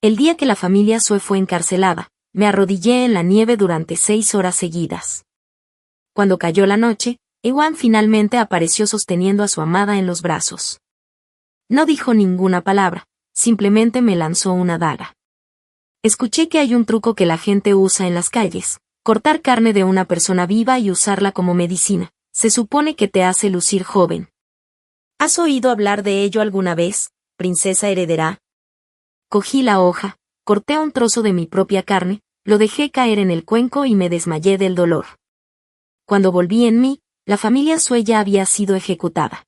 El día que la familia Sue fue encarcelada, me arrodillé en la nieve durante 6 horas seguidas. Cuando cayó la noche, Ewan finalmente apareció sosteniendo a su amada en los brazos. No dijo ninguna palabra, simplemente me lanzó una daga. Escuché que hay un truco que la gente usa en las calles: cortar carne de una persona viva y usarla como medicina. Se supone que te hace lucir joven. ¿Has oído hablar de ello alguna vez, princesa heredera? Cogí la hoja, corté un trozo de mi propia carne, lo dejé caer en el cuenco y me desmayé del dolor. Cuando volví en mí, la familia Sue ya había sido ejecutada.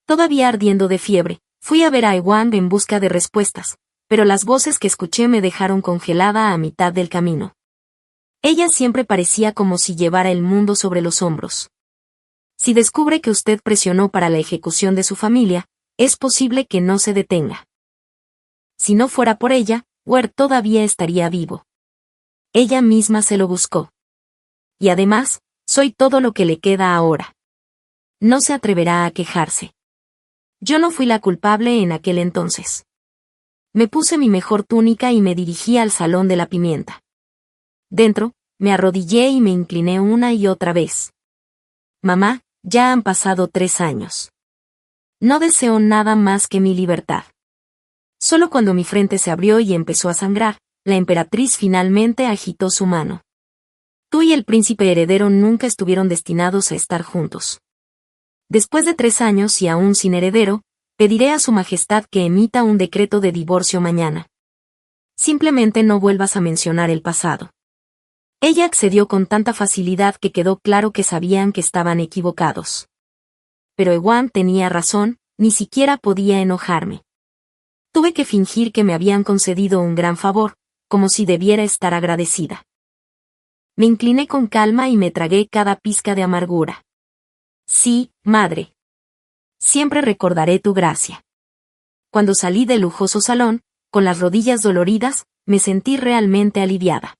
Todavía ardiendo de fiebre, fui a ver a Ewan en busca de respuestas, pero las voces que escuché me dejaron congelada a mitad del camino. Ella siempre parecía como si llevara el mundo sobre los hombros. Si descubre que usted presionó para la ejecución de su familia, es posible que no se detenga. Si no fuera por ella, Ware todavía estaría vivo. Ella misma se lo buscó. Y además, soy todo lo que le queda ahora. No se atreverá a quejarse. Yo no fui la culpable en aquel entonces. Me puse mi mejor túnica y me dirigí al Salón de la Pimienta. Dentro, me arrodillé y me incliné una y otra vez. Mamá, ya han pasado 3 años. No deseo nada más que mi libertad. Solo cuando mi frente se abrió y empezó a sangrar, la emperatriz finalmente agitó su mano. Tú y el príncipe heredero nunca estuvieron destinados a estar juntos. Después de 3 años y aún sin heredero, pediré a su majestad que emita un decreto de divorcio mañana. Simplemente no vuelvas a mencionar el pasado. Ella accedió con tanta facilidad que quedó claro que sabían que estaban equivocados. Pero Ewan tenía razón, ni siquiera podía enojarme. Tuve que fingir que me habían concedido un gran favor, como si debiera estar agradecida. Me incliné con calma y me tragué cada pizca de amargura. Sí, madre. Siempre recordaré tu gracia. Cuando salí del lujoso salón, con las rodillas doloridas, me sentí realmente aliviada.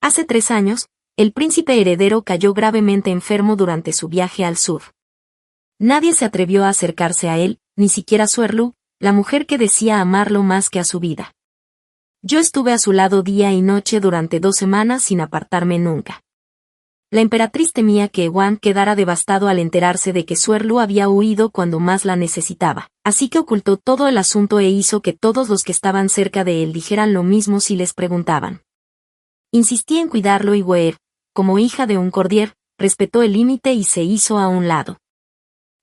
Hace 3 años, el príncipe heredero cayó gravemente enfermo durante su viaje al sur. Nadie se atrevió a acercarse a él, ni siquiera Suerlu, la mujer que decía amarlo más que a su vida. Yo estuve a su lado día y noche durante 2 semanas sin apartarme nunca. La emperatriz temía que Ewan quedara devastado al enterarse de que Suerlu había huido cuando más la necesitaba, así que ocultó todo el asunto e hizo que todos los que estaban cerca de él dijeran lo mismo si les preguntaban. Insistí en cuidarlo y Ware, como hija de un cordier, respetó el límite y se hizo a un lado.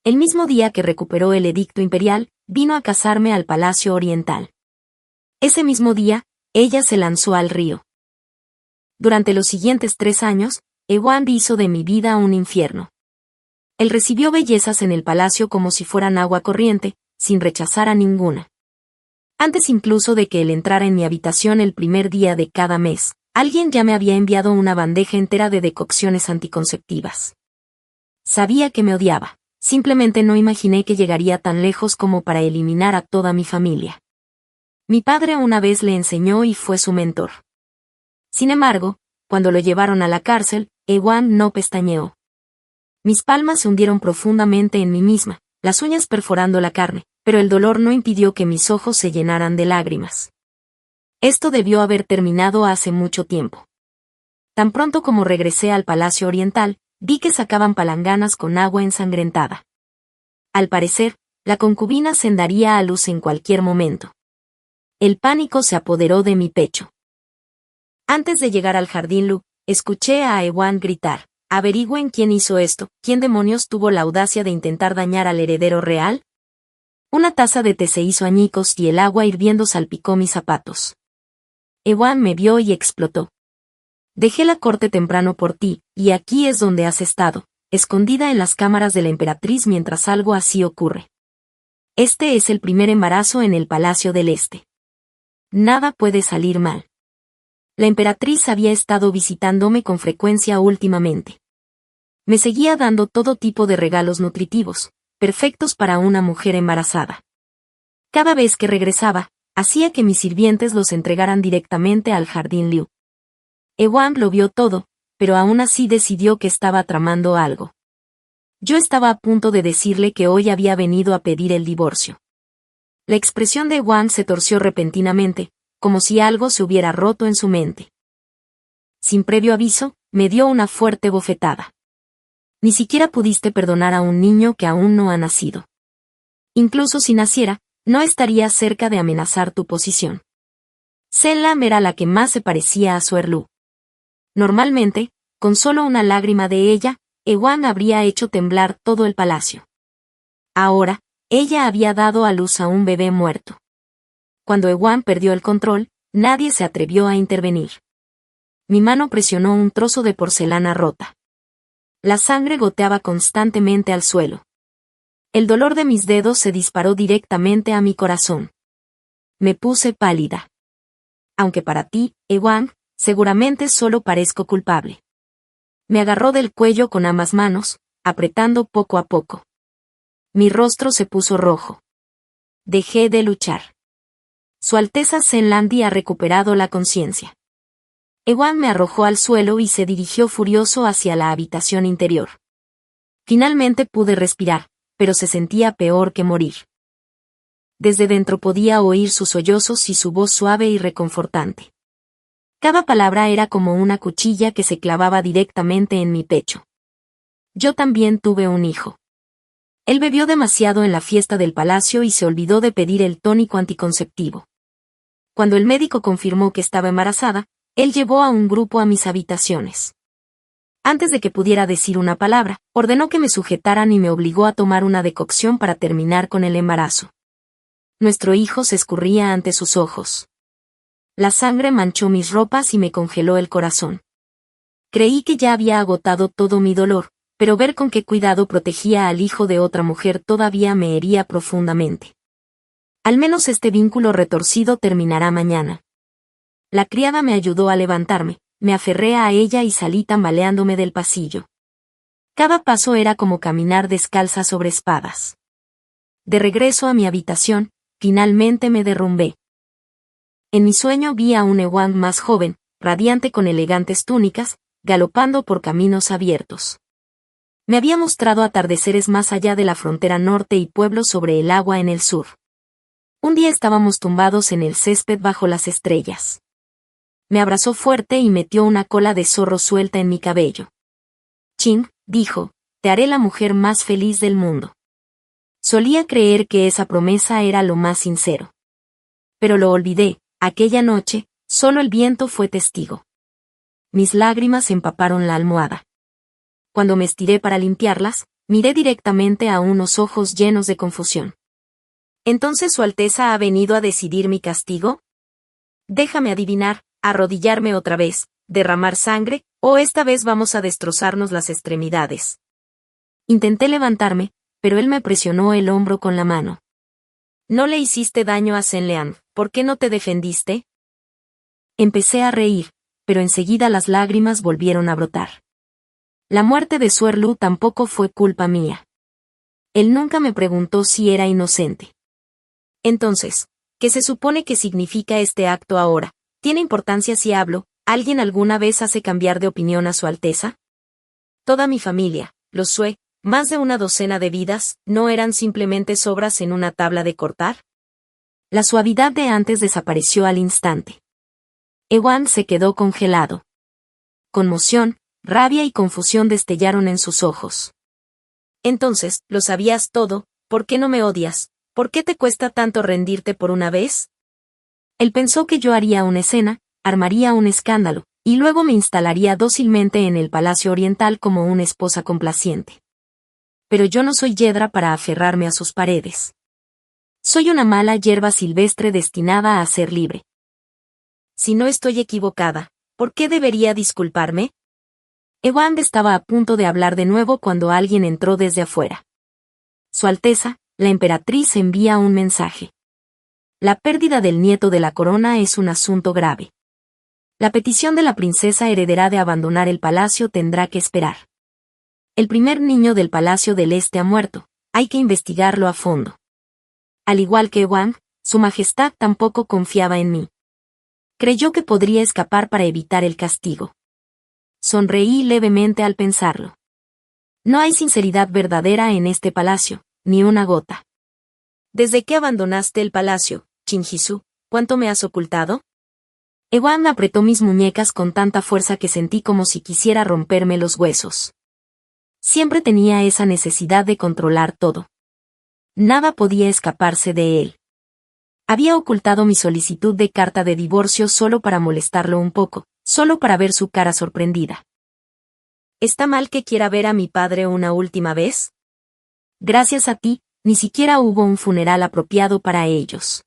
El mismo día que recuperó el edicto imperial, vino a casarme al Palacio Oriental. Ese mismo día, ella se lanzó al río. Durante los siguientes 3 años, Ewan hizo de mi vida un infierno. Él recibió bellezas en el palacio como si fueran agua corriente, sin rechazar a ninguna. Antes incluso de que él entrara en mi habitación el primer día de cada mes, alguien ya me había enviado una bandeja entera de decocciones anticonceptivas. Sabía que me odiaba. Simplemente no imaginé que llegaría tan lejos como para eliminar a toda mi familia. Mi padre una vez le enseñó y fue su mentor. Sin embargo, cuando lo llevaron a la cárcel, Ewan no pestañeó. Mis palmas se hundieron profundamente en mí misma, las uñas perforando la carne, pero el dolor no impidió que mis ojos se llenaran de lágrimas. Esto debió haber terminado hace mucho tiempo. Tan pronto como regresé al Palacio Oriental, vi que sacaban palanganas con agua ensangrentada. Al parecer, la concubina se daría a luz en cualquier momento. El pánico se apoderó de mi pecho. Antes de llegar al jardín Lu, escuché a Ewan gritar: «Averigüen quién hizo esto, quién demonios tuvo la audacia de intentar dañar al heredero real». Una taza de té se hizo añicos y el agua hirviendo salpicó mis zapatos. Ewan me vio y explotó. «Dejé la corte temprano por ti, y aquí es donde has estado, escondida en las cámaras de la emperatriz mientras algo así ocurre. Este es el primer embarazo en el Palacio del Este. Nada puede salir mal». La emperatriz había estado visitándome con frecuencia últimamente. Me seguía dando todo tipo de regalos nutritivos, perfectos para una mujer embarazada. Cada vez que regresaba, hacía que mis sirvientes los entregaran directamente al jardín Liu. Ewan lo vio todo, pero aún así decidió que estaba tramando algo. Yo estaba a punto de decirle que hoy había venido a pedir el divorcio. La expresión de Ewan se torció repentinamente, como si algo se hubiera roto en su mente. Sin previo aviso, me dio una fuerte bofetada. Ni siquiera pudiste perdonar a un niño que aún no ha nacido. Incluso si naciera, no estaría cerca de amenazar tu posición. Selam era la que más se parecía a Suerlú. Normalmente, con solo una lágrima de ella, Ewan habría hecho temblar todo el palacio. Ahora, ella había dado a luz a un bebé muerto. Cuando Ewan perdió el control, nadie se atrevió a intervenir. Mi mano presionó un trozo de porcelana rota. La sangre goteaba constantemente al suelo. El dolor de mis dedos se disparó directamente a mi corazón. Me puse pálida. Aunque para ti, Ewan, seguramente solo parezco culpable. Me agarró del cuello con ambas manos, apretando poco a poco. Mi rostro se puso rojo. Dejé de luchar. Su Alteza Zenlandi ha recuperado la conciencia. Ewan me arrojó al suelo y se dirigió furioso hacia la habitación interior. Finalmente pude respirar, pero se sentía peor que morir. Desde dentro podía oír sus sollozos y su voz suave y reconfortante. Cada palabra era como una cuchilla que se clavaba directamente en mi pecho. Yo también tuve un hijo. Él bebió demasiado en la fiesta del palacio y se olvidó de pedir el tónico anticonceptivo. Cuando el médico confirmó que estaba embarazada, él llevó a un grupo a mis habitaciones. Antes de que pudiera decir una palabra, ordenó que me sujetaran y me obligó a tomar una decocción para terminar con el embarazo. Nuestro hijo se escurría ante sus ojos. La sangre manchó mis ropas y me congeló el corazón. Creí que ya había agotado todo mi dolor, pero ver con qué cuidado protegía al hijo de otra mujer todavía me hería profundamente. Al menos este vínculo retorcido terminará mañana. La criada me ayudó a levantarme, me aferré a ella y salí tambaleándome del pasillo. Cada paso era como caminar descalza sobre espadas. De regreso a mi habitación, finalmente me derrumbé. En mi sueño vi a un Ewan más joven, radiante con elegantes túnicas, galopando por caminos abiertos. Me había mostrado atardeceres más allá de la frontera norte y pueblos sobre el agua en el sur. Un día estábamos tumbados en el césped bajo las estrellas. Me abrazó fuerte y metió una cola de zorro suelta en mi cabello. Ching, dijo, te haré la mujer más feliz del mundo. Solía creer que esa promesa era lo más sincero. Pero lo olvidé, aquella noche, solo el viento fue testigo. Mis lágrimas empaparon la almohada. Cuando me estiré para limpiarlas, miré directamente a unos ojos llenos de confusión. ¿Entonces Su Alteza ha venido a decidir mi castigo? Déjame adivinar, arrodillarme otra vez, derramar sangre, o esta vez vamos a destrozarnos las extremidades. Intenté levantarme, pero él me presionó el hombro con la mano. No le hiciste daño a Zenlean, ¿por qué no te defendiste? Empecé a reír, pero enseguida las lágrimas volvieron a brotar. La muerte de Suerlú tampoco fue culpa mía. Él nunca me preguntó si era inocente. Entonces, ¿qué se supone que significa este acto ahora? ¿Tiene importancia si hablo? ¿Alguien alguna vez hace cambiar de opinión a Su Alteza? Toda mi familia, los Sue, más de una docena de vidas, ¿no eran simplemente sobras en una tabla de cortar? La suavidad de antes desapareció al instante. Ewan se quedó congelado. Conmoción, rabia y confusión destellaron en sus ojos. Entonces, lo sabías todo, ¿por qué no me odias? ¿Por qué te cuesta tanto rendirte por una vez? Él pensó que yo haría una escena, armaría un escándalo, y luego me instalaría dócilmente en el Palacio Oriental como una esposa complaciente. Pero yo no soy Yedra para aferrarme a sus paredes. Soy una mala hierba silvestre destinada a ser libre. Si no estoy equivocada, ¿por qué debería disculparme? Ewan estaba a punto de hablar de nuevo cuando alguien entró desde afuera. Su Alteza, la emperatriz envía un mensaje. La pérdida del nieto de la corona es un asunto grave. La petición de la princesa heredera de abandonar el palacio tendrá que esperar. El primer niño del Palacio del Este ha muerto, hay que investigarlo a fondo. Al igual que Ewan, su majestad tampoco confiaba en mí. Creyó que podría escapar para evitar el castigo. Sonreí levemente al pensarlo. No hay sinceridad verdadera en este palacio, ni una gota. Desde que abandonaste el palacio, Chinjisu, ¿cuánto me has ocultado? Ewan apretó mis muñecas con tanta fuerza que sentí como si quisiera romperme los huesos. Siempre tenía esa necesidad de controlar todo. Nada podía escaparse de él. Había ocultado mi solicitud de carta de divorcio solo para molestarlo un poco, solo para ver su cara sorprendida. ¿Está mal que quiera ver a mi padre una última vez? Gracias a ti, ni siquiera hubo un funeral apropiado para ellos.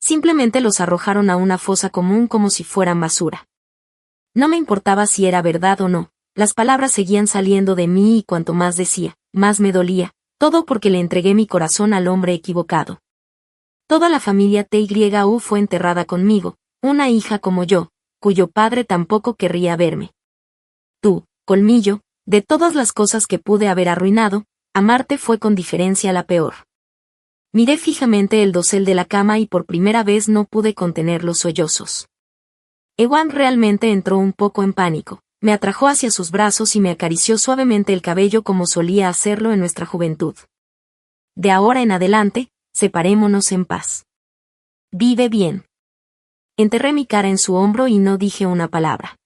Simplemente los arrojaron a una fosa común como si fueran basura. No me importaba si era verdad o no, las palabras seguían saliendo de mí y cuanto más decía, más me dolía, todo porque le entregué mi corazón al hombre equivocado. Toda la familia TYU fue enterrada conmigo, una hija como yo, cuyo padre tampoco querría verme. Tú, colmillo, de todas las cosas que pude haber arruinado, amarte fue con diferencia la peor. Miré fijamente el dosel de la cama y por primera vez no pude contener los sollozos. Ewan realmente entró un poco en pánico, me atrajo hacia sus brazos y me acarició suavemente el cabello como solía hacerlo en nuestra juventud. De ahora en adelante, separémonos en paz. Vive bien. Enterré mi cara en su hombro y no dije una palabra.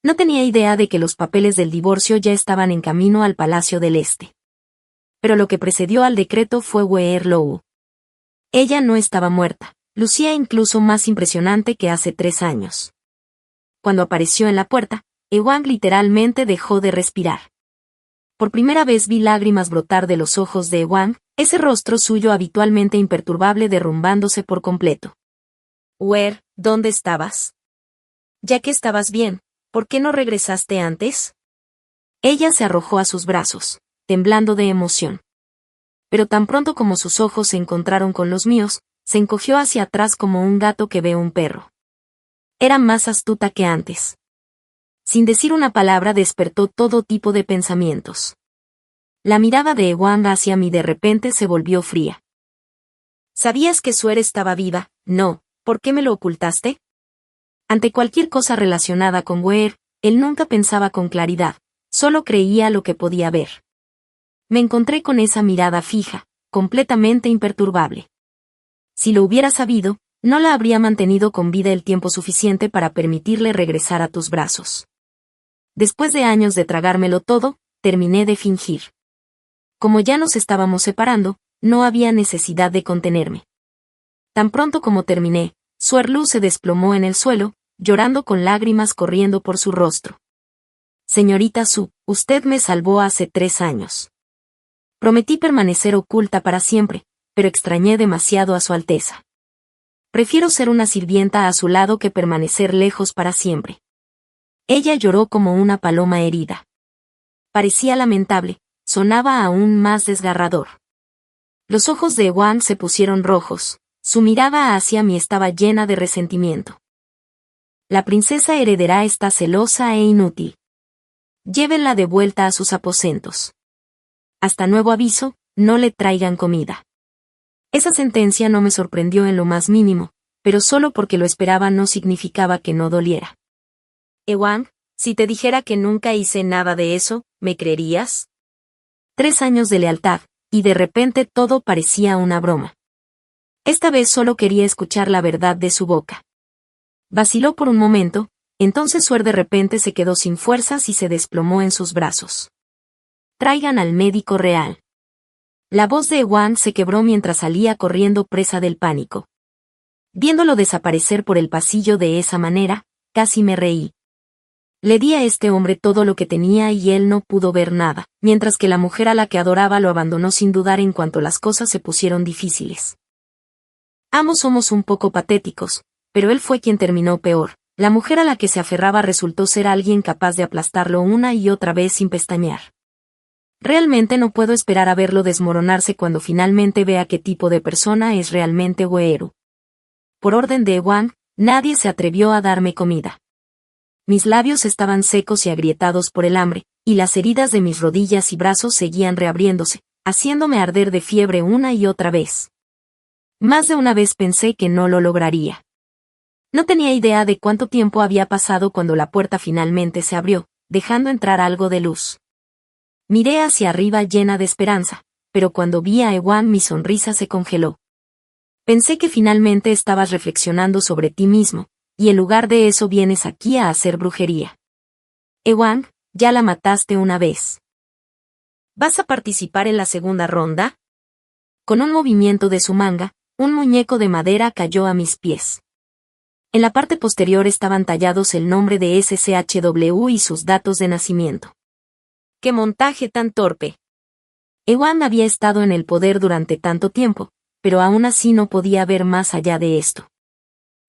No tenía idea de que los papeles del divorcio ya estaban en camino al Palacio del Este. Pero lo que precedió al decreto fue Weir-Lou. Ella no estaba muerta, lucía incluso más impresionante que hace 3 años. Cuando apareció en la puerta, Ewan literalmente dejó de respirar. Por primera vez vi lágrimas brotar de los ojos de Ewan, ese rostro suyo habitualmente imperturbable derrumbándose por completo. Weir, ¿dónde estabas? Ya que estabas bien, ¿por qué no regresaste antes? Ella se arrojó a sus brazos, temblando de emoción. Pero tan pronto como sus ojos se encontraron con los míos, se encogió hacia atrás como un gato que ve un perro. Era más astuta que antes. Sin decir una palabra despertó todo tipo de pensamientos. La mirada de Ewan hacia mí de repente se volvió fría. ¿Sabías que Suer estaba viva? No, ¿por qué me lo ocultaste? Ante cualquier cosa relacionada con Weir, él nunca pensaba con claridad, solo creía lo que podía ver. Me encontré con esa mirada fija, completamente imperturbable. Si lo hubiera sabido, no la habría mantenido con vida el tiempo suficiente para permitirle regresar a tus brazos. Después de años de tragármelo todo, terminé de fingir. Como ya nos estábamos separando, no había necesidad de contenerme. Tan pronto como terminé, Suerlu se desplomó en el suelo, llorando con lágrimas corriendo por su rostro. Señorita Su, usted me salvó hace 3 años. Prometí permanecer oculta para siempre, pero extrañé demasiado a Su Alteza. Prefiero ser una sirvienta a su lado que permanecer lejos para siempre. Ella lloró como una paloma herida. Parecía lamentable, sonaba aún más desgarrador. Los ojos de Ewan se pusieron rojos, su mirada hacia mí estaba llena de resentimiento. La princesa heredera está celosa e inútil. Llévenla de vuelta a sus aposentos. Hasta nuevo aviso, no le traigan comida. Esa sentencia no me sorprendió en lo más mínimo, pero solo porque lo esperaba no significaba que no doliera. Ewan, si te dijera que nunca hice nada de eso, ¿me creerías? 3 años de lealtad, y de repente todo parecía una broma. Esta vez solo quería escuchar la verdad de su boca. Vaciló por un momento, entonces Suer de repente se quedó sin fuerzas y se desplomó en sus brazos. Traigan al médico real. La voz de Ewan se quebró mientras salía corriendo presa del pánico. Viéndolo desaparecer por el pasillo de esa manera, casi me reí. Le di a este hombre todo lo que tenía y él no pudo ver nada, mientras que la mujer a la que adoraba lo abandonó sin dudar en cuanto las cosas se pusieron difíciles. Ambos somos un poco patéticos, pero él fue quien terminó peor. La mujer a la que se aferraba resultó ser alguien capaz de aplastarlo una y otra vez sin pestañear. Realmente no puedo esperar a verlo desmoronarse cuando finalmente vea qué tipo de persona es realmente Weir. Por orden de Ewan, nadie se atrevió a darme comida. Mis labios estaban secos y agrietados por el hambre, y las heridas de mis rodillas y brazos seguían reabriéndose, haciéndome arder de fiebre una y otra vez. Más de una vez pensé que no lo lograría. No tenía idea de cuánto tiempo había pasado cuando la puerta finalmente se abrió, dejando entrar algo de luz. Miré hacia arriba llena de esperanza, pero cuando vi a Ewan mi sonrisa se congeló. Pensé que finalmente estabas reflexionando sobre ti mismo, y en lugar de eso vienes aquí a hacer brujería. Ewang, ya la mataste una vez. ¿Vas a participar en la segunda ronda? Con un movimiento de su manga, un muñeco de madera cayó a mis pies. En la parte posterior estaban tallados el nombre de SCHW y sus datos de nacimiento. ¡Qué montaje tan torpe! Ewang había estado en el poder durante tanto tiempo, pero aún así no podía ver más allá de esto.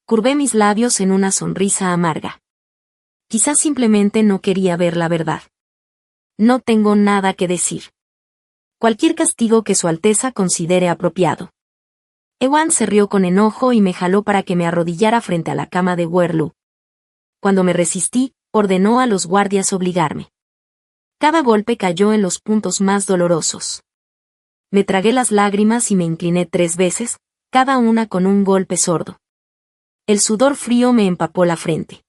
Curvé mis labios en una sonrisa amarga. Quizás simplemente no quería ver la verdad. No tengo nada que decir. Cualquier castigo que Su Alteza considere apropiado. Ewang se rió con enojo y me jaló para que me arrodillara frente a la cama de Werlu. Cuando me resistí, ordenó a los guardias obligarme. Cada golpe cayó en los puntos más dolorosos. Me tragué las lágrimas y me incliné 3 veces, cada una con un golpe sordo. El sudor frío me empapó la frente.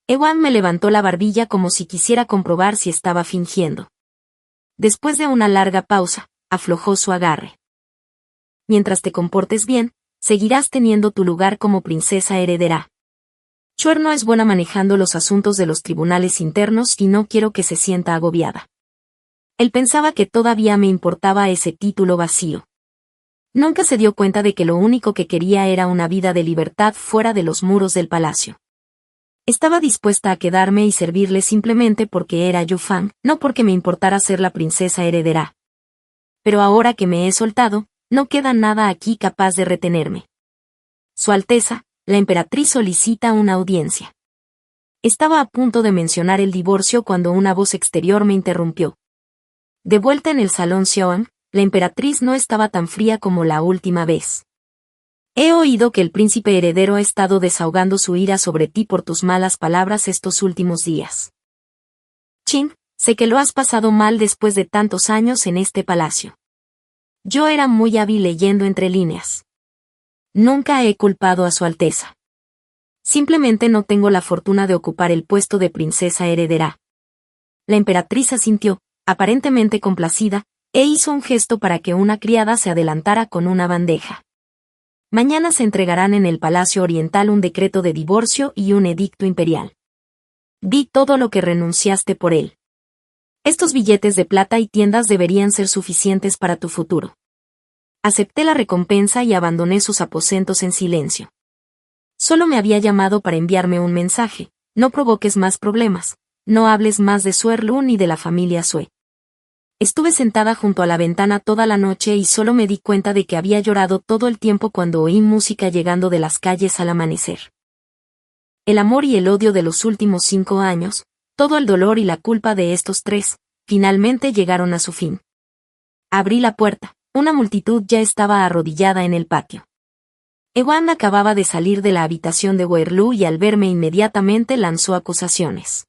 Ewang me levantó la barbilla como si quisiera comprobar si estaba fingiendo. Después de una larga pausa, aflojó su agarre. Mientras te comportes bien, seguirás teniendo tu lugar como princesa heredera. Chuer no es buena manejando los asuntos de los tribunales internos y no quiero que se sienta agobiada. Él pensaba que todavía me importaba ese título vacío. Nunca se dio cuenta de que lo único que quería era una vida de libertad fuera de los muros del palacio. Estaba dispuesta a quedarme y servirle simplemente porque era Yu Fang, no porque me importara ser la princesa heredera. Pero ahora que me he soltado, no queda nada aquí capaz de retenerme. Su Alteza, la emperatriz solicita una audiencia. Estaba a punto de mencionar el divorcio cuando una voz exterior me interrumpió. De vuelta en el salón Xiaoan, la emperatriz no estaba tan fría como la última vez. He oído que el príncipe heredero ha estado desahogando su ira sobre ti por tus malas palabras estos últimos días. Qin, sé que lo has pasado mal después de tantos años en este palacio. Yo era muy hábil leyendo entre líneas. Nunca he culpado a Su Alteza. Simplemente no tengo la fortuna de ocupar el puesto de princesa heredera. La emperatriz asintió, aparentemente complacida, e hizo un gesto para que una criada se adelantara con una bandeja. Mañana se entregarán en el Palacio Oriental un decreto de divorcio y un edicto imperial. Vi todo lo que renunciaste por él. Estos billetes de plata y tiendas deberían ser suficientes para tu futuro. Acepté la recompensa y abandoné sus aposentos en silencio. Solo me había llamado para enviarme un mensaje: no provoques más problemas, no hables más de Suerlu ni de la familia Sue. Estuve sentada junto a la ventana toda la noche y solo me di cuenta de que había llorado todo el tiempo cuando oí música llegando de las calles al amanecer. El amor y el odio de los últimos 5 años, todo el dolor y la culpa de estos 3, finalmente llegaron a su fin. Abrí la puerta. Una multitud ya estaba arrodillada en el patio. Ewang acababa de salir de la habitación de Werlu y al verme inmediatamente lanzó acusaciones.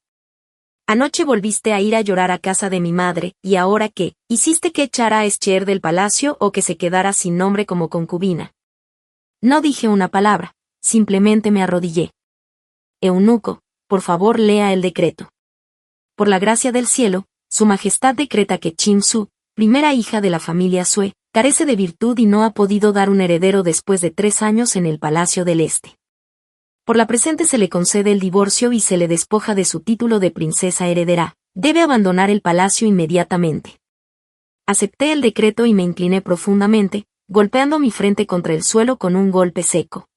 Anoche volviste a ir a llorar a casa de mi madre, ¿y ahora qué? ¿Hiciste que echara a Escher del palacio o que se quedara sin nombre como concubina? No dije una palabra, simplemente me arrodillé. Eunuco, por favor lea el decreto. Por la gracia del cielo, Su Majestad decreta que Qin Su, primera hija de la familia Sue, carece de virtud y no ha podido dar un heredero después de 3 años en el Palacio del Este. Por la presente se le concede el divorcio y se le despoja de su título de princesa heredera. Debe abandonar el palacio inmediatamente. Acepté el decreto y me incliné profundamente, golpeando mi frente contra el suelo con un golpe seco.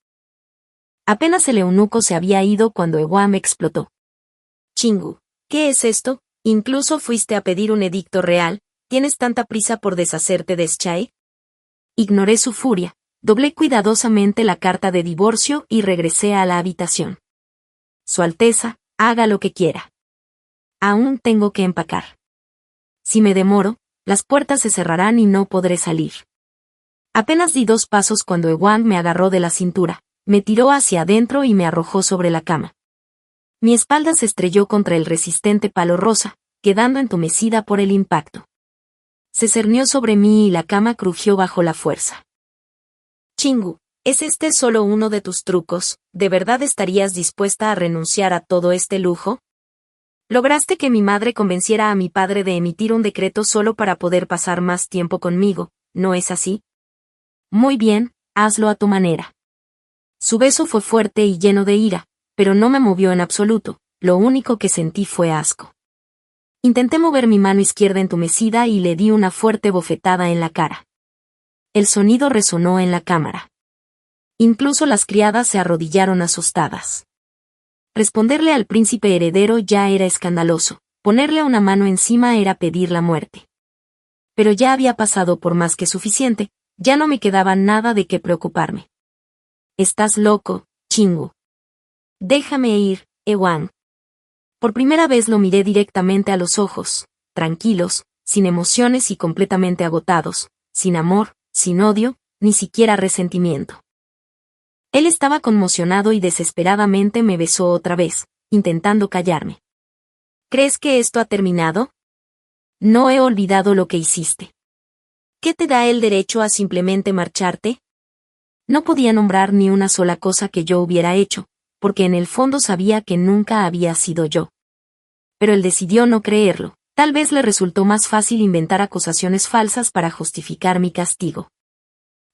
Apenas el eunuco se había ido cuando Ewang explotó. Chingu, ¿qué es esto? ¿Incluso fuiste a pedir un edicto real? ¿Tienes tanta prisa por deshacerte de Schai? Ignoré su furia, doblé cuidadosamente la carta de divorcio y regresé a la habitación. Su Alteza, haga lo que quiera. Aún tengo que empacar. Si me demoro, las puertas se cerrarán y no podré salir. Apenas di 2 pasos cuando Ewang me agarró de la cintura, me tiró hacia adentro y me arrojó sobre la cama. Mi espalda se estrelló contra el resistente palo rosa, quedando entumecida por el impacto. Se cernió sobre mí y la cama crujió bajo la fuerza. Chingu, ¿es este solo uno de tus trucos? ¿De verdad estarías dispuesta a renunciar a todo este lujo? Lograste que mi madre convenciera a mi padre de emitir un decreto solo para poder pasar más tiempo conmigo, ¿no es así? Muy bien, hazlo a tu manera. Su beso fue fuerte y lleno de ira, pero no me movió en absoluto, lo único que sentí fue asco. Intenté mover mi mano izquierda entumecida y le di una fuerte bofetada en la cara. El sonido resonó en la cámara. Incluso las criadas se arrodillaron asustadas. Responderle al príncipe heredero ya era escandaloso, ponerle una mano encima era pedir la muerte. Pero ya había pasado por más que suficiente, ya no me quedaba nada de qué preocuparme. «Estás loco, Chingu. Déjame ir, Ewan». Por primera vez lo miré directamente a los ojos, tranquilos, sin emociones y completamente agotados, sin amor, sin odio, ni siquiera resentimiento. Él estaba conmocionado y desesperadamente me besó otra vez, intentando callarme. «¿Crees que esto ha terminado? No he olvidado lo que hiciste. ¿Qué te da el derecho a simplemente marcharte?» No podía nombrar ni una sola cosa que yo hubiera hecho, porque en el fondo sabía que nunca había sido yo. Pero él decidió no creerlo. Tal vez le resultó más fácil inventar acusaciones falsas para justificar mi castigo.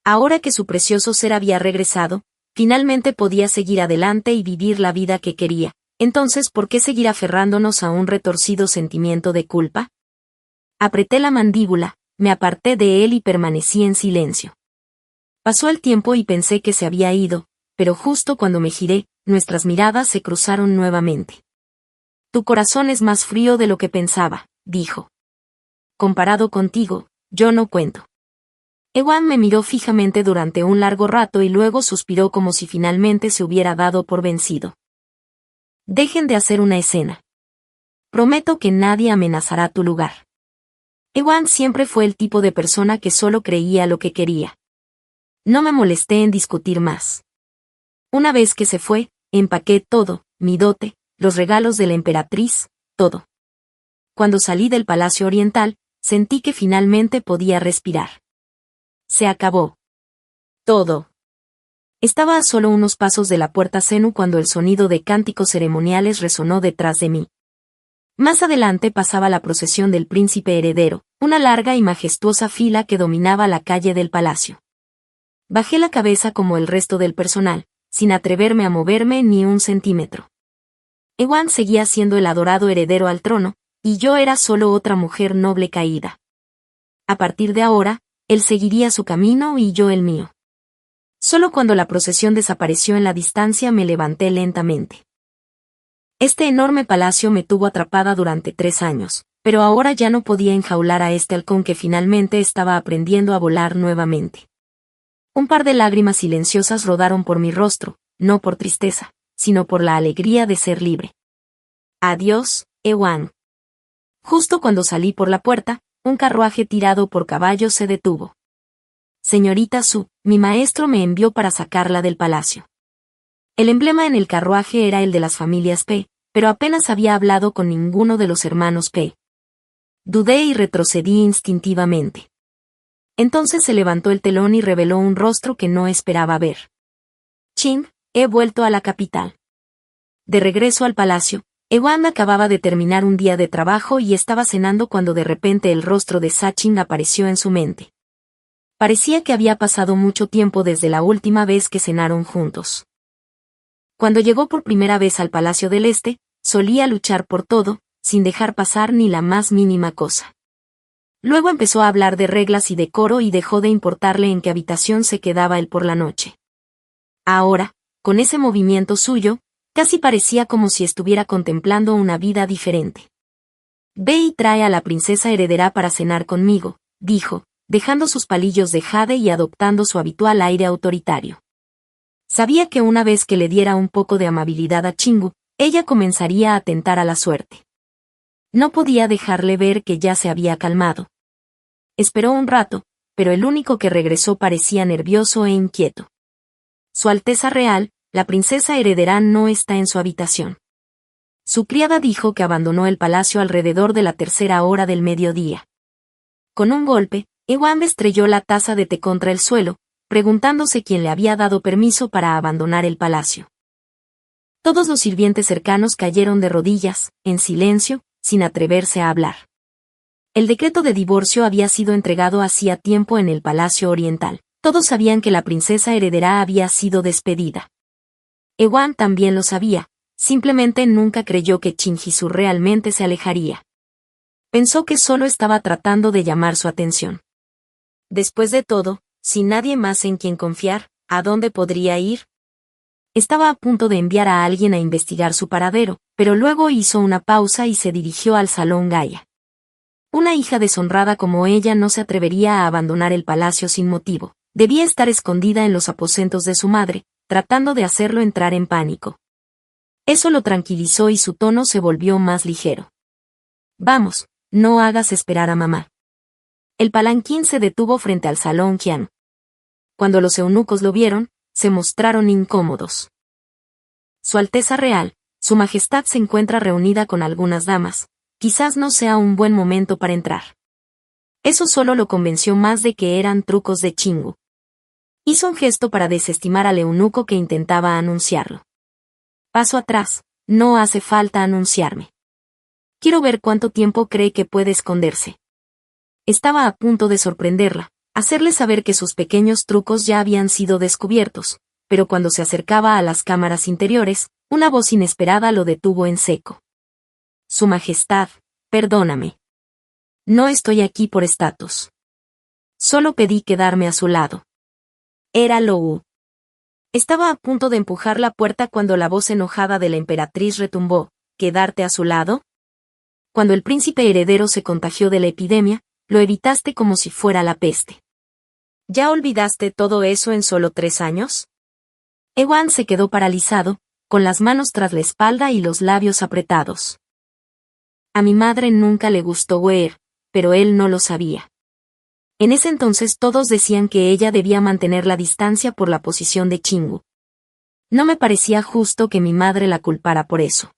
Ahora que su precioso ser había regresado, finalmente podía seguir adelante y vivir la vida que quería. Entonces, ¿por qué seguir aferrándonos a un retorcido sentimiento de culpa? Apreté la mandíbula, me aparté de él y permanecí en silencio. Pasó el tiempo y pensé que se había ido, pero justo cuando me giré, nuestras miradas se cruzaron nuevamente. «Tu corazón es más frío de lo que pensaba», dijo. «Comparado contigo, yo no cuento». Ewan me miró fijamente durante un largo rato y luego suspiró como si finalmente se hubiera dado por vencido. «Dejen de hacer una escena. Prometo que nadie amenazará tu lugar». Ewan siempre fue el tipo de persona que solo creía lo que quería. No me molesté en discutir más. Una vez que se fue, empaqué todo, mi dote, los regalos de la emperatriz, todo. Cuando salí del Palacio Oriental, sentí que finalmente podía respirar. Se acabó. Todo. Estaba a solo unos pasos de la puerta Zenu cuando el sonido de cánticos ceremoniales resonó detrás de mí. Más adelante pasaba la procesión del príncipe heredero, una larga y majestuosa fila que dominaba la calle del palacio. Bajé la cabeza como el resto del personal, sin atreverme a moverme ni un centímetro. Ewan seguía siendo el adorado heredero al trono, y yo era solo otra mujer noble caída. A partir de ahora, él seguiría su camino y yo el mío. Solo cuando la procesión desapareció en la distancia me levanté lentamente. Este enorme palacio me tuvo atrapada durante 3 años, pero ahora ya no podía enjaular a este halcón que finalmente estaba aprendiendo a volar nuevamente. Un par de lágrimas silenciosas rodaron por mi rostro, no por tristeza, sino por la alegría de ser libre. «Adiós, Ewan». Justo cuando salí por la puerta, un carruaje tirado por caballos se detuvo. «Señorita Su, mi maestro me envió para sacarla del palacio». El emblema en el carruaje era el de las familias P, pero apenas había hablado con ninguno de los hermanos P. Dudé y retrocedí instintivamente. Entonces se levantó el telón y reveló un rostro que no esperaba ver. «Ching, he vuelto a la capital». De regreso al palacio, Ewan acababa de terminar un día de trabajo y estaba cenando cuando de repente el rostro de Sachin apareció en su mente. Parecía que había pasado mucho tiempo desde la última vez que cenaron juntos. Cuando llegó por primera vez al Palacio del Este, solía luchar por todo, sin dejar pasar ni la más mínima cosa. Luego empezó a hablar de reglas y decoro y dejó de importarle en qué habitación se quedaba él por la noche. Ahora, con ese movimiento suyo, casi parecía como si estuviera contemplando una vida diferente. «Ve y trae a la princesa heredera para cenar conmigo», dijo, dejando sus palillos de jade y adoptando su habitual aire autoritario. Sabía que una vez que le diera un poco de amabilidad a Chingu, ella comenzaría a tentar a la suerte. No podía dejarle ver que ya se había calmado. Esperó un rato, pero el único que regresó parecía nervioso e inquieto. «Su Alteza Real, la princesa heredera no está en su habitación». Su criada dijo que abandonó el palacio alrededor de la 3:00 hora del mediodía. Con un golpe, Ewan estrelló la taza de té contra el suelo, preguntándose quién le había dado permiso para abandonar el palacio. Todos los sirvientes cercanos cayeron de rodillas, en silencio, sin atreverse a hablar. El decreto de divorcio había sido entregado hacía tiempo en el Palacio Oriental. Todos sabían que la princesa heredera había sido despedida. Ewan también lo sabía, simplemente nunca creyó que Chingisu realmente se alejaría. Pensó que solo estaba tratando de llamar su atención. Después de todo, sin nadie más en quien confiar, ¿a dónde podría ir? Estaba a punto de enviar a alguien a investigar su paradero, pero luego hizo una pausa y se dirigió al salón Gaia. Una hija deshonrada como ella no se atrevería a abandonar el palacio sin motivo. Debía estar escondida en los aposentos de su madre, tratando de hacerlo entrar en pánico. Eso lo tranquilizó y su tono se volvió más ligero. Vamos, no hagas esperar a mamá. El palanquín se detuvo frente al salón Qian. Cuando los eunucos lo vieron, se mostraron incómodos. Su Alteza Real, Su Majestad se encuentra reunida con algunas damas, quizás no sea un buen momento para entrar. Eso solo lo convenció más de que eran trucos de Chingu. Hizo un gesto para desestimar al eunuco que intentaba anunciarlo. Paso atrás, no hace falta anunciarme. Quiero ver cuánto tiempo cree que puede esconderse. Estaba a punto de sorprenderla, hacerle saber que sus pequeños trucos ya habían sido descubiertos, pero cuando se acercaba a las cámaras interiores, una voz inesperada lo detuvo en seco. Su Majestad, perdóname. No estoy aquí por estatus. Solo pedí quedarme a su lado. Era Lou. Estaba a punto de empujar la puerta cuando la voz enojada de la emperatriz retumbó, ¿quedarte a su lado? Cuando el príncipe heredero se contagió de la epidemia, lo evitaste como si fuera la peste. ¿Ya olvidaste todo eso en solo 3 años? Ewan se quedó paralizado, con las manos tras la espalda y los labios apretados. A mi madre nunca le gustó Weir, pero él no lo sabía. En ese entonces todos decían que ella debía mantener la distancia por la posición de Chingu. No me parecía justo que mi madre la culpara por eso.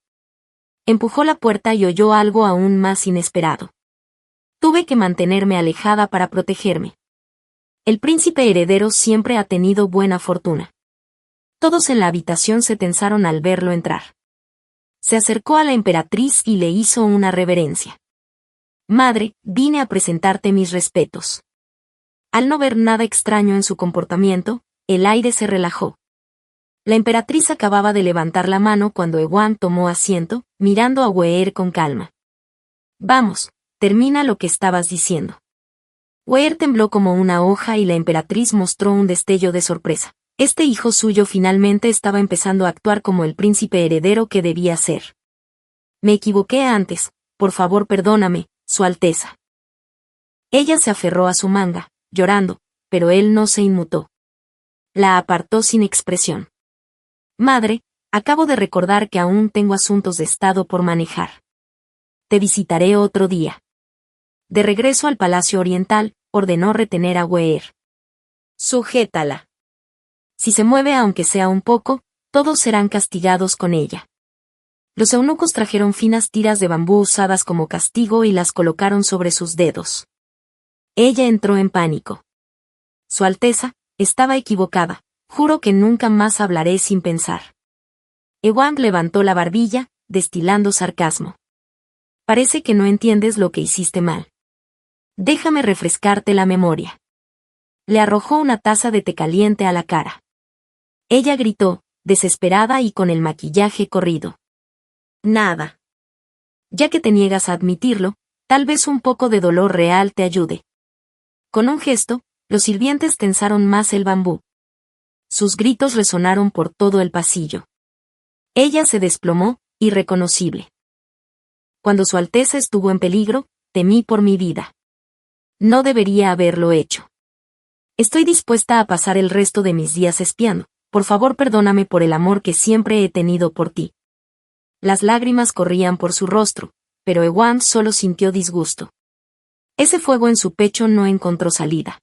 Empujó la puerta y oyó algo aún más inesperado. Tuve que mantenerme alejada para protegerme. El príncipe heredero siempre ha tenido buena fortuna. Todos en la habitación se tensaron al verlo entrar. Se acercó a la emperatriz y le hizo una reverencia. Madre, vine a presentarte mis respetos. Al no ver nada extraño en su comportamiento, el aire se relajó. La emperatriz acababa de levantar la mano cuando Ewan tomó asiento, mirando a Weir con calma. Vamos, termina lo que estabas diciendo. Weir tembló como una hoja y la emperatriz mostró un destello de sorpresa. Este hijo suyo finalmente estaba empezando a actuar como el príncipe heredero que debía ser. Me equivoqué antes, por favor perdóname, Su Alteza. Ella se aferró a su manga, llorando, pero él no se inmutó. La apartó sin expresión. Madre, acabo de recordar que aún tengo asuntos de estado por manejar. Te visitaré otro día. De regreso al Palacio Oriental, ordenó retener a Weir. Sujétala. Si se mueve aunque sea un poco, todos serán castigados con ella. Los eunucos trajeron finas tiras de bambú usadas como castigo y las colocaron sobre sus dedos. Ella entró en pánico. Su Alteza, estaba equivocada, juro que nunca más hablaré sin pensar. Ewan levantó la barbilla, destilando sarcasmo. Parece que no entiendes lo que hiciste mal. Déjame refrescarte la memoria. Le arrojó una taza de té caliente a la cara. Ella gritó, desesperada y con el maquillaje corrido. Nada. Ya que te niegas a admitirlo, tal vez un poco de dolor real te ayude. Con un gesto, los sirvientes tensaron más el bambú. Sus gritos resonaron por todo el pasillo. Ella se desplomó, irreconocible. Cuando Su Alteza estuvo en peligro, temí por mi vida. No debería haberlo hecho. Estoy dispuesta a pasar el resto de mis días espiando. Por favor perdóname por el amor que siempre he tenido por ti. Las lágrimas corrían por su rostro, pero Ewan solo sintió disgusto. Ese fuego en su pecho no encontró salida.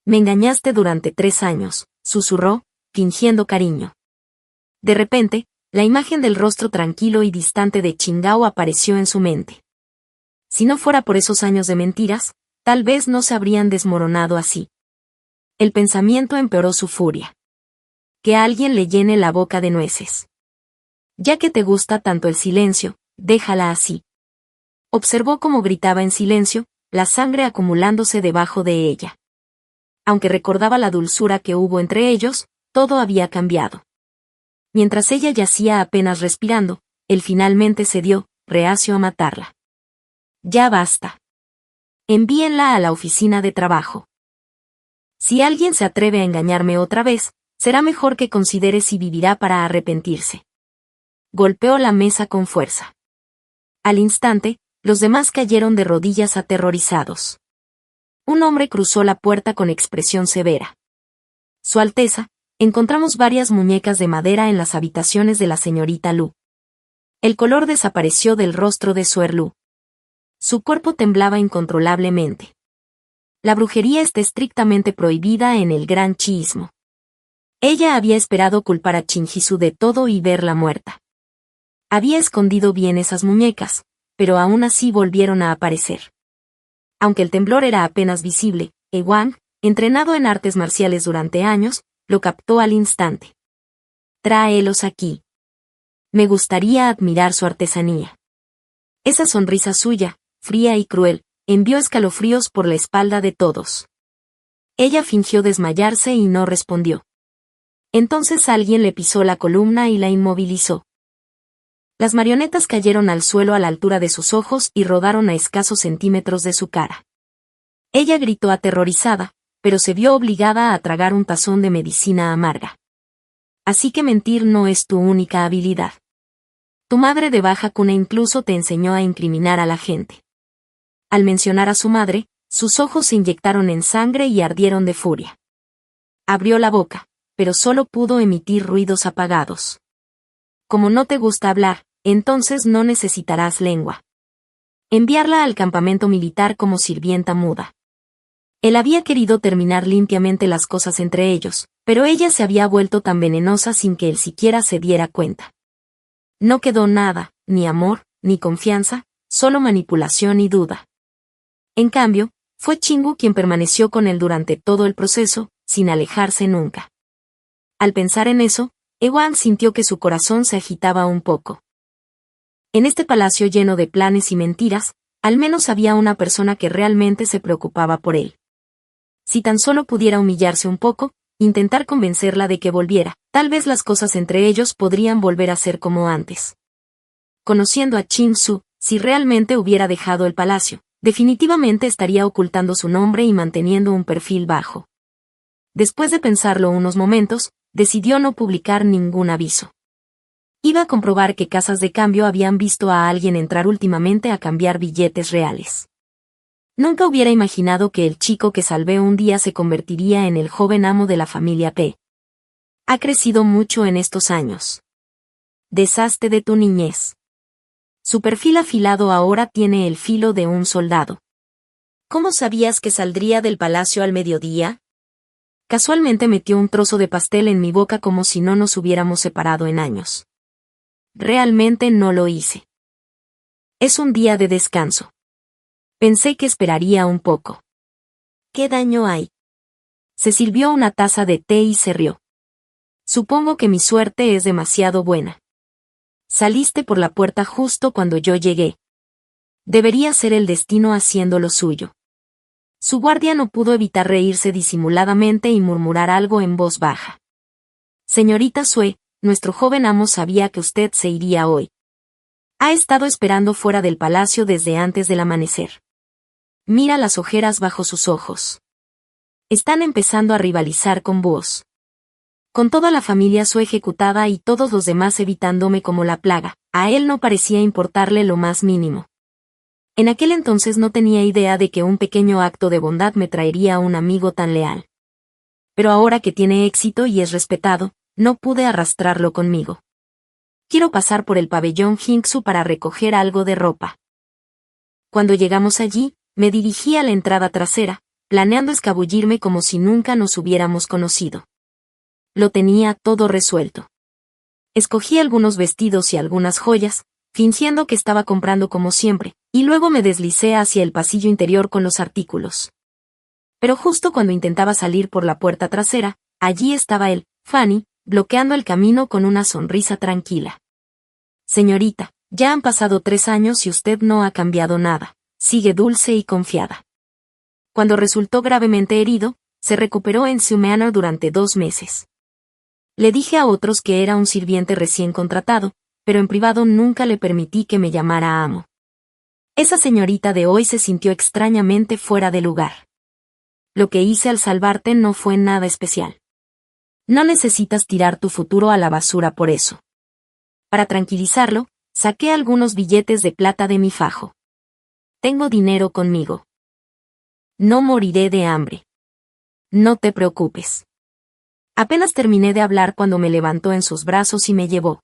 Me engañaste durante 3 años, susurró, fingiendo cariño. De repente, la imagen del rostro tranquilo y distante de Qingao apareció en su mente. Si no fuera por esos años de mentiras, tal vez no se habrían desmoronado así. El pensamiento empeoró su furia. Que alguien le llene la boca de nueces. Ya que te gusta tanto el silencio, déjala así. Observó cómo gritaba en silencio, la sangre acumulándose debajo de ella. Aunque recordaba la dulzura que hubo entre ellos, todo había cambiado. Mientras ella yacía apenas respirando, él finalmente cedió, reacio a matarla. Ya basta. Envíenla a la oficina de trabajo. Si alguien se atreve a engañarme otra vez, será mejor que considere si vivirá para arrepentirse. Golpeó la mesa con fuerza. Al instante, los demás cayeron de rodillas aterrorizados. Un hombre cruzó la puerta con expresión severa. Su Alteza, encontramos varias muñecas de madera en las habitaciones de la señorita Lu. El color desapareció del rostro de Suer Lu. Su cuerpo temblaba incontrolablemente. La brujería está estrictamente prohibida en el Gran Chiismo. Ella había esperado culpar a Chinjisu de todo y verla muerta. Había escondido bien esas muñecas, pero aún así volvieron a aparecer. Aunque el temblor era apenas visible, Wang, entrenado en artes marciales durante años, lo captó al instante. Tráelos aquí. Me gustaría admirar su artesanía. Esa sonrisa suya, fría y cruel, envió escalofríos por la espalda de todos. Ella fingió desmayarse y no respondió. Entonces alguien le pisó la columna y la inmovilizó. Las marionetas cayeron al suelo a la altura de sus ojos y rodaron a escasos centímetros de su cara. Ella gritó aterrorizada, pero se vio obligada a tragar un tazón de medicina amarga. Así que mentir no es tu única habilidad. Tu madre de baja cuna incluso te enseñó a incriminar a la gente. Al mencionar a su madre, sus ojos se inyectaron en sangre y ardieron de furia. Abrió la boca, pero solo pudo emitir ruidos apagados. Como no te gusta hablar, entonces no necesitarás lengua. Enviarla al campamento militar como sirvienta muda. Él había querido terminar limpiamente las cosas entre ellos, pero ella se había vuelto tan venenosa sin que él siquiera se diera cuenta. No quedó nada, ni amor, ni confianza, solo manipulación y duda. En cambio, fue Chingu quien permaneció con él durante todo el proceso, sin alejarse nunca. Al pensar en eso, Ewan sintió que su corazón se agitaba un poco. En este palacio lleno de planes y mentiras, al menos había una persona que realmente se preocupaba por él. Si tan solo pudiera humillarse un poco, intentar convencerla de que volviera, tal vez las cosas entre ellos podrían volver a ser como antes. Conociendo a Chin Su, si realmente hubiera dejado el palacio, definitivamente estaría ocultando su nombre y manteniendo un perfil bajo. Después de pensarlo unos momentos, decidió no publicar ningún aviso. Iba a comprobar qué casas de cambio habían visto a alguien entrar últimamente a cambiar billetes reales. Nunca hubiera imaginado que el chico que salvé un día se convertiría en el joven amo de la familia P. Ha crecido mucho en estos años. Deshazte de tu niñez. Su perfil afilado ahora tiene el filo de un soldado. ¿Cómo sabías que saldría del palacio al mediodía? Casualmente metió un trozo de pastel en mi boca como si no nos hubiéramos separado en años. Realmente no lo hice. Es un día de descanso. Pensé que esperaría un poco. ¿Qué daño hay? Se sirvió una taza de té y se rió. Supongo que mi suerte es demasiado buena. Saliste por la puerta justo cuando yo llegué. Debería ser el destino haciendo lo suyo. Su guardia no pudo evitar reírse disimuladamente y murmurar algo en voz baja. Señorita Sue, nuestro joven amo sabía que usted se iría hoy. Ha estado esperando fuera del palacio desde antes del amanecer. Mira las ojeras bajo sus ojos. Están empezando a rivalizar con vos. Con toda la familia Sue ejecutada y todos los demás evitándome como la plaga, a él no parecía importarle lo más mínimo. En aquel entonces no tenía idea de que un pequeño acto de bondad me traería a un amigo tan leal. Pero ahora que tiene éxito y es respetado, no pude arrastrarlo conmigo. Quiero pasar por el pabellón Hingsu para recoger algo de ropa. Cuando llegamos allí, me dirigí a la entrada trasera, planeando escabullirme como si nunca nos hubiéramos conocido. Lo tenía todo resuelto. Escogí algunos vestidos y algunas joyas, fingiendo que estaba comprando como siempre, y luego me deslicé hacia el pasillo interior con los artículos. Pero justo cuando intentaba salir por la puerta trasera, allí estaba él, Fanny, bloqueando el camino con una sonrisa tranquila. Señorita, ya han pasado 3 años y usted no ha cambiado nada. Sigue dulce y confiada. Cuando resultó gravemente herido, se recuperó en Su Manor durante 2 meses. Le dije a otros que era un sirviente recién contratado, pero en privado nunca le permití que me llamara amo. Esa señorita de hoy se sintió extrañamente fuera de lugar. Lo que hice al salvarte no fue nada especial. No necesitas tirar tu futuro a la basura por eso. Para tranquilizarlo, saqué algunos billetes de plata de mi fajo. Tengo dinero conmigo. No moriré de hambre. No te preocupes. Apenas terminé de hablar cuando me levantó en sus brazos y me llevó.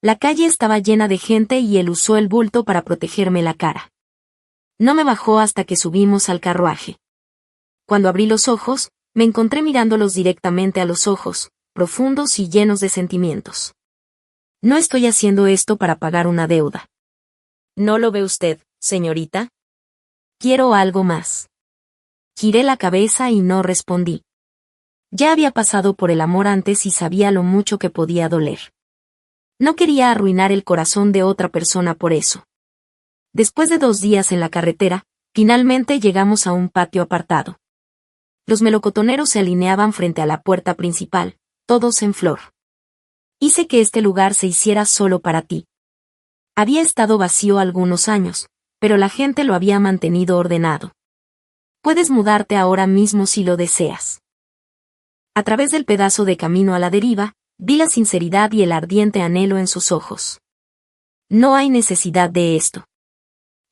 La calle estaba llena de gente y él usó el bulto para protegerme la cara. No me bajó hasta que subimos al carruaje. Cuando abrí los ojos, me encontré mirándolos directamente a los ojos, profundos y llenos de sentimientos. No estoy haciendo esto para pagar una deuda. ¿No lo ve usted, señorita? Quiero algo más. Giré la cabeza y no respondí. Ya había pasado por el amor antes y sabía lo mucho que podía doler. No quería arruinar el corazón de otra persona por eso. Después de 2 días en la carretera, finalmente llegamos a un patio apartado. Los melocotoneros se alineaban frente a la puerta principal, todos en flor. Hice que este lugar se hiciera solo para ti. Había estado vacío algunos años, pero la gente lo había mantenido ordenado. Puedes mudarte ahora mismo si lo deseas. A través del pedazo de camino a la deriva, vi la sinceridad y el ardiente anhelo en sus ojos. No hay necesidad de esto.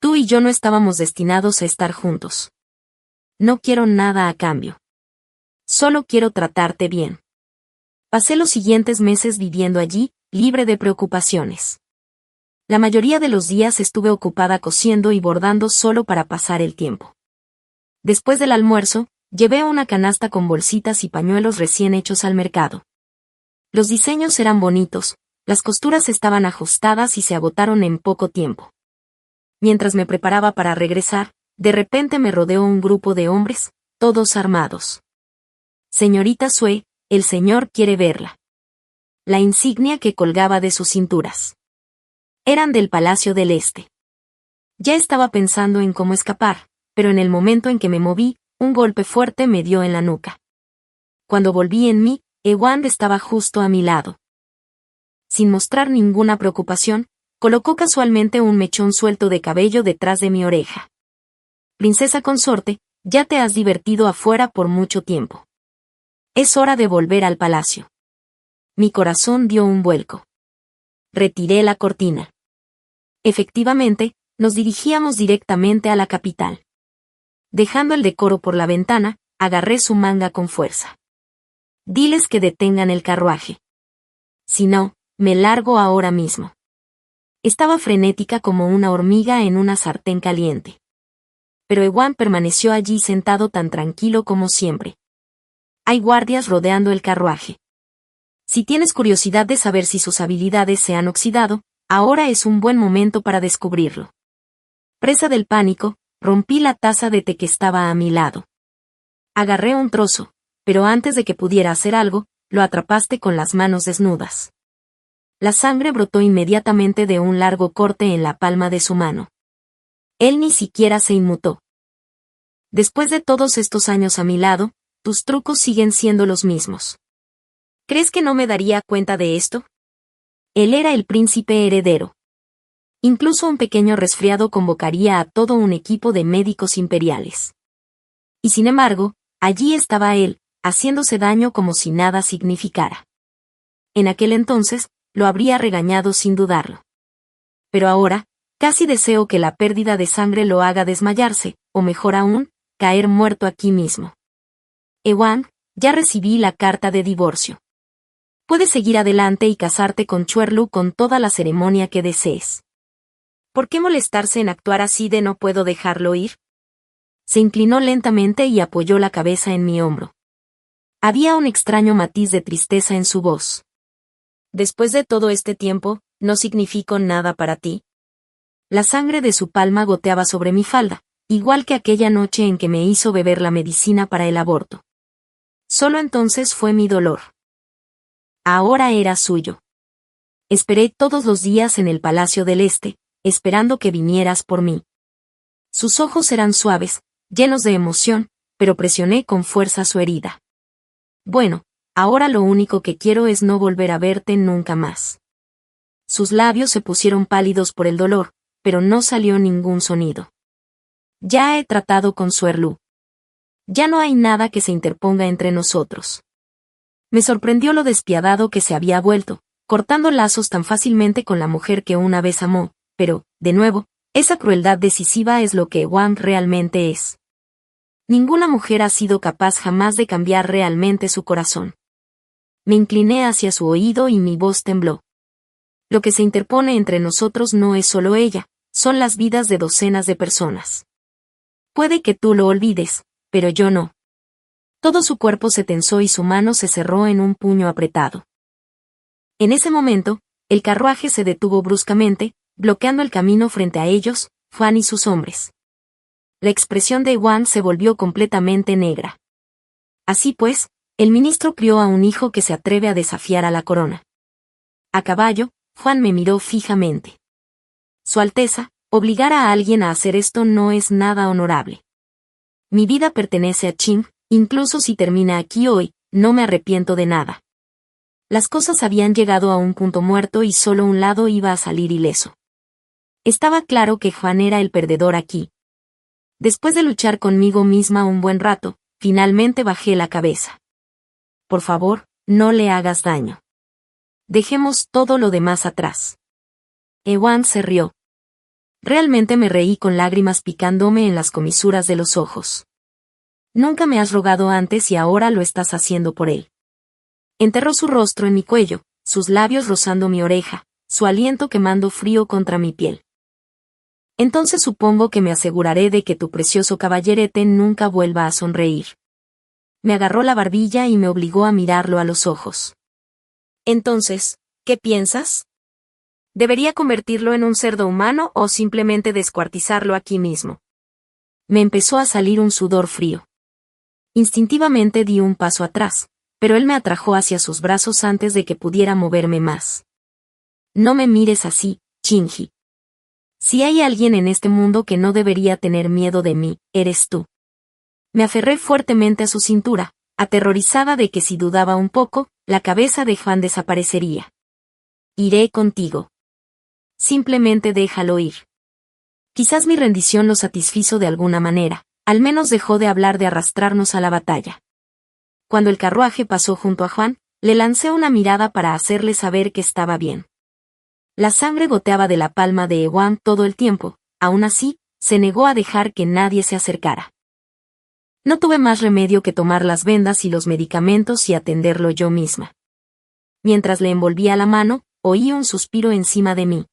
Tú y yo no estábamos destinados a estar juntos. No quiero nada a cambio. Solo quiero tratarte bien. Pasé los siguientes meses viviendo allí, libre de preocupaciones. La mayoría de los días estuve ocupada cosiendo y bordando solo para pasar el tiempo. Después del almuerzo, llevé una canasta con bolsitas y pañuelos recién hechos al mercado. Los diseños eran bonitos, las costuras estaban ajustadas y se agotaron en poco tiempo. Mientras me preparaba para regresar, de repente me rodeó un grupo de hombres, todos armados. Señorita Sue, el señor quiere verla. La insignia que colgaba de sus cinturas. Eran del Palacio del Este. Ya estaba pensando en cómo escapar, pero en el momento en que me moví, un golpe fuerte me dio en la nuca. Cuando volví en mí, Ewan estaba justo a mi lado. Sin mostrar ninguna preocupación, colocó casualmente un mechón suelto de cabello detrás de mi oreja. Princesa consorte, ya te has divertido afuera por mucho tiempo. Es hora de volver al palacio. Mi corazón dio un vuelco. Retiré la cortina. Efectivamente, nos dirigíamos directamente a la capital. Dejando el decoro por la ventana, agarré su manga con fuerza. Diles que detengan el carruaje. Si no, me largo ahora mismo. Estaba frenética como una hormiga en una sartén caliente. Pero Ewan permaneció allí sentado tan tranquilo como siempre. Hay guardias rodeando el carruaje. Si tienes curiosidad de saber si sus habilidades se han oxidado, ahora es un buen momento para descubrirlo. Presa del pánico, rompí la taza de té que estaba a mi lado. Agarré un trozo, pero antes de que pudiera hacer algo, lo atrapaste con las manos desnudas. La sangre brotó inmediatamente de un largo corte en la palma de su mano. Él ni siquiera se inmutó. Después de todos estos años a mi lado, tus trucos siguen siendo los mismos. ¿Crees que no me daría cuenta de esto? Él era el príncipe heredero. Incluso un pequeño resfriado convocaría a todo un equipo de médicos imperiales. Y sin embargo, allí estaba él, haciéndose daño como si nada significara. En aquel entonces, lo habría regañado sin dudarlo. Pero ahora, casi deseo que la pérdida de sangre lo haga desmayarse, o mejor aún, caer muerto aquí mismo. Ewan, ya recibí la carta de divorcio. Puedes seguir adelante y casarte con Chuerlu con toda la ceremonia que desees. ¿Por qué molestarse en actuar así de no puedo dejarlo ir? Se inclinó lentamente y apoyó la cabeza en mi hombro. Había un extraño matiz de tristeza en su voz. Después de todo este tiempo, ¿no significo nada para ti? La sangre de su palma goteaba sobre mi falda, igual que aquella noche en que me hizo beber la medicina para el aborto. Solo entonces fue mi dolor. Ahora era suyo. Esperé todos los días en el Palacio del Este, esperando que vinieras por mí. Sus ojos eran suaves, llenos de emoción, pero presioné con fuerza su herida. Bueno, ahora lo único que quiero es no volver a verte nunca más. Sus labios se pusieron pálidos por el dolor, pero no salió ningún sonido. Ya he tratado con Suerlu. Ya no hay nada que se interponga entre nosotros. Me sorprendió lo despiadado que se había vuelto, cortando lazos tan fácilmente con la mujer que una vez amó, pero, de nuevo, esa crueldad decisiva es lo que Ewan realmente es. Ninguna mujer ha sido capaz jamás de cambiar realmente su corazón. Me incliné hacia su oído y mi voz tembló. Lo que se interpone entre nosotros no es solo ella, son las vidas de docenas de personas. Puede que tú lo olvides, pero yo no. Todo su cuerpo se tensó y su mano se cerró en un puño apretado. En ese momento, el carruaje se detuvo bruscamente, bloqueando el camino frente a ellos, Juan y sus hombres. La expresión de Ewan se volvió completamente negra. Así pues, el ministro crió a un hijo que se atreve a desafiar a la corona. A caballo, Juan me miró fijamente. Su Alteza, obligar a alguien a hacer esto no es nada honorable. Mi vida pertenece a Ching, incluso si termina aquí hoy, no me arrepiento de nada. Las cosas habían llegado a un punto muerto y solo un lado iba a salir ileso. Estaba claro que Juan era el perdedor aquí. Después de luchar conmigo misma un buen rato, finalmente bajé la cabeza. Por favor, no le hagas daño. Dejemos todo lo demás atrás. Ewan se rió. Realmente me reí con lágrimas picándome en las comisuras de los ojos. Nunca me has rogado antes y ahora lo estás haciendo por él. Enterró su rostro en mi cuello, sus labios rozando mi oreja, su aliento quemando frío contra mi piel. Entonces supongo que me aseguraré de que tu precioso caballerete nunca vuelva a sonreír. Me agarró la barbilla y me obligó a mirarlo a los ojos. Entonces, ¿qué piensas? ¿Debería convertirlo en un cerdo humano o simplemente descuartizarlo aquí mismo? Me empezó a salir un sudor frío. Instintivamente di un paso atrás, pero él me atrajo hacia sus brazos antes de que pudiera moverme más. No me mires así, Shinji. Si hay alguien en este mundo que no debería tener miedo de mí, eres tú. Me aferré fuertemente a su cintura, aterrorizada de que si dudaba un poco, la cabeza de Juan desaparecería. Iré contigo. Simplemente déjalo ir. Quizás mi rendición lo satisfizo de alguna manera, al menos dejó de hablar de arrastrarnos a la batalla. Cuando el carruaje pasó junto a Juan, le lancé una mirada para hacerle saber que estaba bien. La sangre goteaba de la palma de Ewan todo el tiempo, aún así, se negó a dejar que nadie se acercara. No tuve más remedio que tomar las vendas y los medicamentos y atenderlo yo misma. Mientras le envolvía la mano, oí un suspiro encima de mí.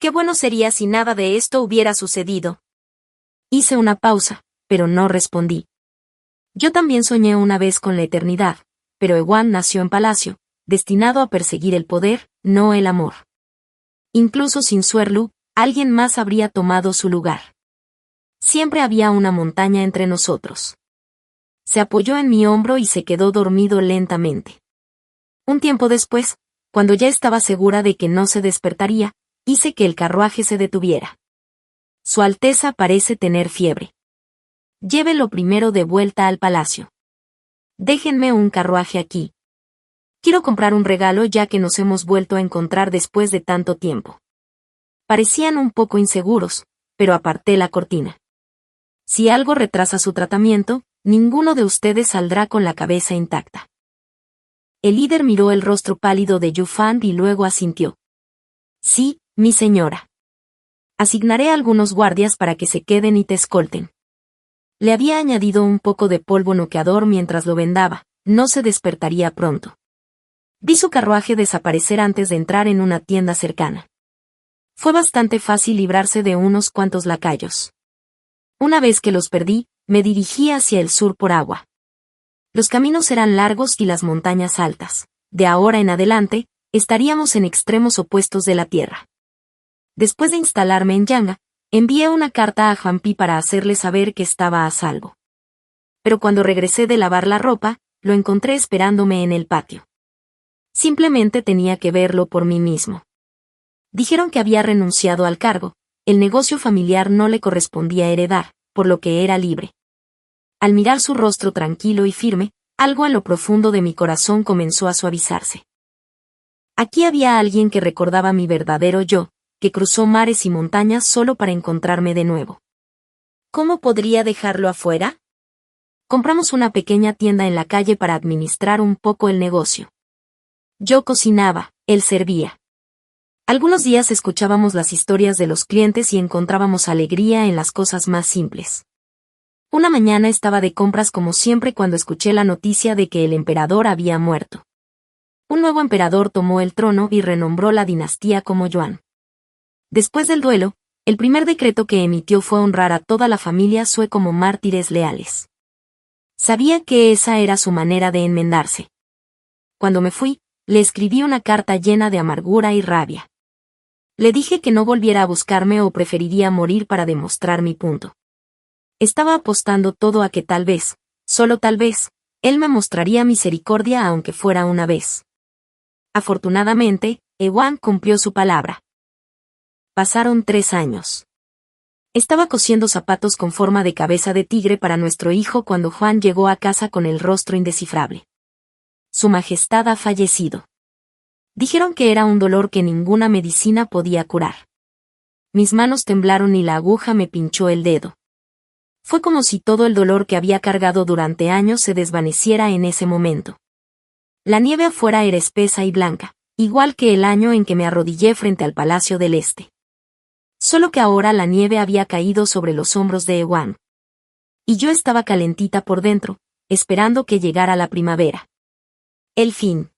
Qué bueno sería si nada de esto hubiera sucedido. Hice una pausa, pero no respondí. Yo también soñé una vez con la eternidad, pero Ewan nació en palacio, destinado a perseguir el poder, no el amor. Incluso sin Suerlu, alguien más habría tomado su lugar. Siempre había una montaña entre nosotros. Se apoyó en mi hombro y se quedó dormido lentamente. Un tiempo después, cuando ya estaba segura de que no se despertaría, hice que el carruaje se detuviera. Su Alteza parece tener fiebre. Llévelo primero de vuelta al palacio. Déjenme un carruaje aquí. Quiero comprar un regalo ya que nos hemos vuelto a encontrar después de tanto tiempo. Parecían un poco inseguros, pero aparté la cortina. Si algo retrasa su tratamiento, ninguno de ustedes saldrá con la cabeza intacta. El líder miró el rostro pálido de Yu Fan y luego asintió. Sí, mi señora. Asignaré a algunos guardias para que se queden y te escolten. Le había añadido un poco de polvo noqueador mientras lo vendaba, no se despertaría pronto. Vi su carruaje desaparecer antes de entrar en una tienda cercana. Fue bastante fácil librarse de unos cuantos lacayos. Una vez que los perdí, me dirigí hacia el sur por agua. Los caminos eran largos y las montañas altas. De ahora en adelante, estaríamos en extremos opuestos de la tierra. Después de instalarme en Yanga, envié una carta a Juan Pi para hacerle saber que estaba a salvo. Pero cuando regresé de lavar la ropa, lo encontré esperándome en el patio. Simplemente tenía que verlo por mí mismo. Dijeron que había renunciado al cargo, el negocio familiar no le correspondía heredar, por lo que era libre. Al mirar su rostro tranquilo y firme, Algo en lo profundo de mi corazón comenzó a suavizarse. Aquí había alguien que recordaba mi verdadero yo, que cruzó mares y montañas solo para encontrarme de nuevo. ¿Cómo podría dejarlo afuera? Compramos una pequeña tienda en la calle para administrar un poco el negocio. Yo cocinaba, él servía. Algunos días escuchábamos las historias de los clientes y encontrábamos alegría en las cosas más simples. Una mañana estaba de compras como siempre cuando escuché la noticia de que el emperador había muerto. Un nuevo emperador tomó el trono y renombró la dinastía como Yuan. Después del duelo, el primer decreto que emitió fue honrar a toda la familia Sue como mártires leales. Sabía que esa era su manera de enmendarse. Cuando me fui, le escribí una carta llena de amargura y rabia. Le dije que no volviera a buscarme o preferiría morir para demostrar mi punto. Estaba apostando todo a que tal vez, solo tal vez, él me mostraría misericordia aunque fuera una vez. Afortunadamente, Ewan cumplió su palabra. Pasaron 3 años. Estaba cosiendo zapatos con forma de cabeza de tigre para nuestro hijo cuando Juan llegó a casa con el rostro indescifrable. Su Majestad ha fallecido. Dijeron que era un dolor que ninguna medicina podía curar. Mis manos temblaron y la aguja me pinchó el dedo. Fue como si todo el dolor que había cargado durante años se desvaneciera en ese momento. La nieve afuera era espesa y blanca, igual que el año en que me arrodillé frente al Palacio del Este. Solo que ahora la nieve había caído sobre los hombros de Ewan. Y yo estaba calentita por dentro, esperando que llegara la primavera. El fin.